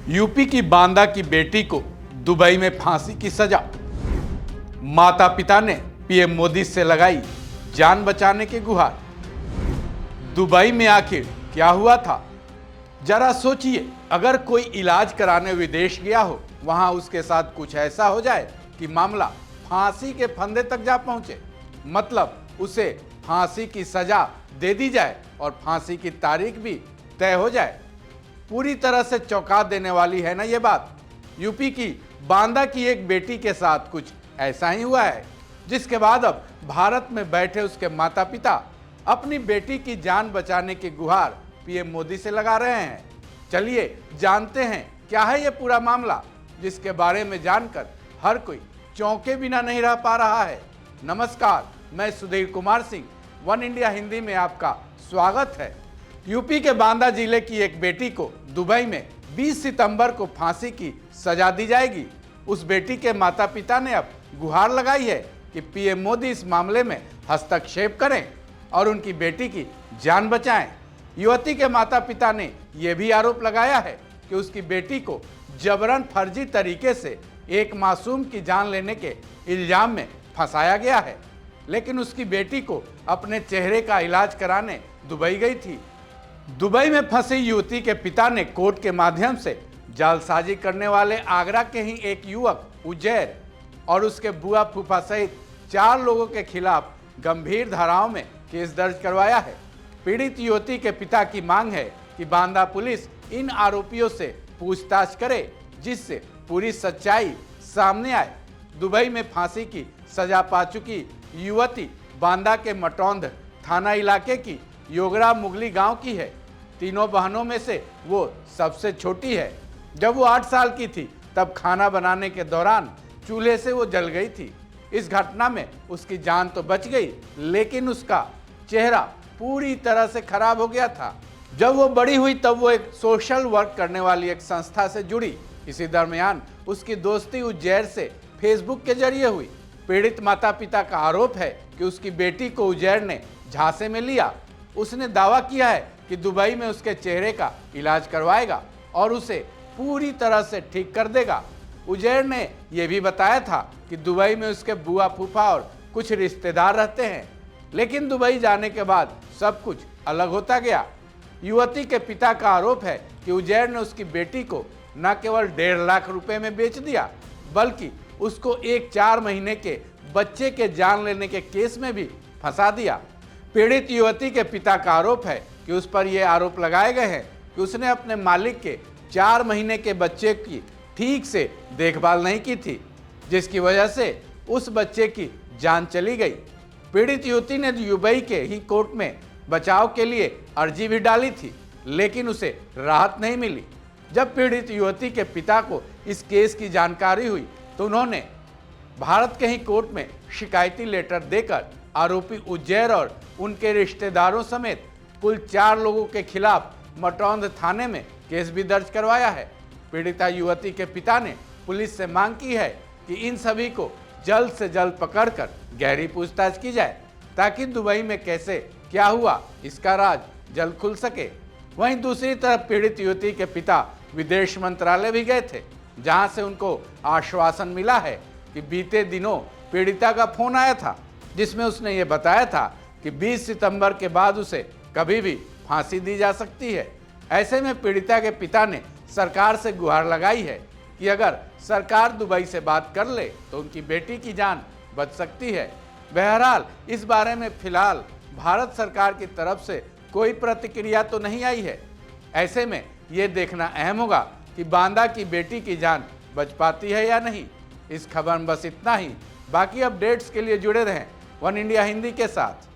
UP की बांदा की बेटी को दुबई में फांसी की सजा। माता पिता ने पीएम मोदी से लगाई जान बचाने की गुहार। दुबई में आखिर क्या हुआ था, जरा सोचिए। अगर कोई इलाज कराने विदेश गया हो, वहां उसके साथ कुछ ऐसा हो जाए कि मामला फांसी के फंदे तक जा पहुंचे, मतलब उसे फांसी की सजा दे दी जाए और फांसी की तारीख भी तय हो जाए। पूरी तरह से चौंका देने वाली है ना ये बात। यूपी की बांदा की एक बेटी के साथ कुछ ऐसा ही हुआ है, जिसके बाद अब भारत में बैठे उसके माता पिता अपनी बेटी की जान बचाने की गुहार पीएम मोदी से लगा रहे हैं। चलिए जानते हैं क्या है ये पूरा मामला, जिसके बारे में जानकर हर कोई चौंके बिना नहीं रह पा रहा है। नमस्कार, मैं सुधीर कुमार सिंह, वन इंडिया हिंदी में आपका स्वागत है। यूपी के बांदा जिले की एक बेटी को दुबई में 20 सितंबर को फांसी की सजा दी जाएगी। उस बेटी के माता पिता ने अब गुहार लगाई है कि पीएम मोदी इस मामले में हस्तक्षेप करें और उनकी बेटी की जान बचाएं। युवती के माता पिता ने यह भी आरोप लगाया है कि उसकी बेटी को जबरन फर्जी तरीके से एक मासूम की जान लेने के इल्जाम में फंसाया गया है, लेकिन उसकी बेटी को अपने चेहरे का इलाज कराने दुबई गई थी। दुबई में फंसी युवती के पिता ने कोर्ट के माध्यम से जालसाजी करने वाले आगरा के ही एक युवक उजैर और उसके बुआ फूफा सहित 4 लोगों के खिलाफ गंभीर धाराओं में केस दर्ज करवाया है। पीड़ित युवती के पिता की मांग है कि बांदा पुलिस इन आरोपियों से पूछताछ करे, जिससे पूरी सच्चाई सामने आए। दुबई में फांसी की सजा पा चुकी युवती बांदा के मटौंध थाना इलाके की योगरा मुगली गांव की है। तीनों बहनों में से वो सबसे छोटी है। जब वो 8 साल की थी, तब खाना बनाने के दौरान चूल्हे से वो जल गई थी। इस घटना में उसकी जान तो बच गई, लेकिन उसका चेहरा पूरी तरह से खराब हो गया था। जब वो बड़ी हुई, तब वो एक सोशल वर्क करने वाली एक संस्था से जुड़ी। इसी दरमियान उसकी दोस्ती उजैर से फेसबुक के जरिए हुई। पीड़ित माता पिता का आरोप है कि उसकी बेटी को उजैर ने झांसे में लिया। उसने दावा किया है कि दुबई में उसके चेहरे का इलाज करवाएगा और उसे पूरी तरह से ठीक कर देगा। उजैर ने यह भी बताया था कि दुबई में उसके बुआ फूफा और कुछ रिश्तेदार रहते हैं, लेकिन दुबई जाने के बाद सब कुछ अलग होता गया। युवती के पिता का आरोप है कि उजैर ने उसकी बेटी को न केवल 1.5 लाख रुपए में बेच दिया, बल्कि उसको एक 4 महीने के बच्चे के जान लेने के केस में भी फंसा दिया। पीड़ित युवती के पिता का आरोप है कि उस पर यह आरोप लगाए गए हैं कि उसने अपने मालिक के 4 महीने के बच्चे की ठीक से देखभाल नहीं की थी, जिसकी वजह से उस बच्चे की जान चली गई। पीड़ित युवती ने दुबई के ही कोर्ट में बचाव के लिए अर्जी भी डाली थी, लेकिन उसे राहत नहीं मिली। जब पीड़ित युवती के पिता को इस केस की जानकारी हुई, तो उन्होंने भारत के ही कोर्ट में शिकायती लेटर देकर आरोपी उजैर और उनके रिश्तेदारों समेत कुल 4 लोगों के खिलाफ मटौंध थाने में केस भी दर्ज करवाया है। पीड़िता युवती के पिता ने पुलिस से मांग की है कि इन सभी को जल्द से जल्द पकड़कर गहरी पूछताछ की जाए, ताकि दुबई में कैसे क्या हुआ इसका राज जल्द खुल सके। वहीं दूसरी तरफ पीड़ित युवती के पिता विदेश मंत्रालय भी गए थे, जहां से उनको आश्वासन मिला है कि बीते दिनों पीड़िता का फोन आया था, जिसमें उसने ये बताया था कि 20 सितंबर के बाद उसे कभी भी फांसी दी जा सकती है। ऐसे में पीड़िता के पिता ने सरकार से गुहार लगाई है कि अगर सरकार दुबई से बात कर ले तो उनकी बेटी की जान बच सकती है। बहरहाल इस बारे में फिलहाल भारत सरकार की तरफ से कोई प्रतिक्रिया तो नहीं आई है। ऐसे में ये देखना अहम होगा कि बांदा की बेटी की जान बच पाती है या नहीं। इस खबर में बस इतना ही। बाकी अपडेट्स के लिए जुड़े रहें वन इंडिया हिंदी के साथ।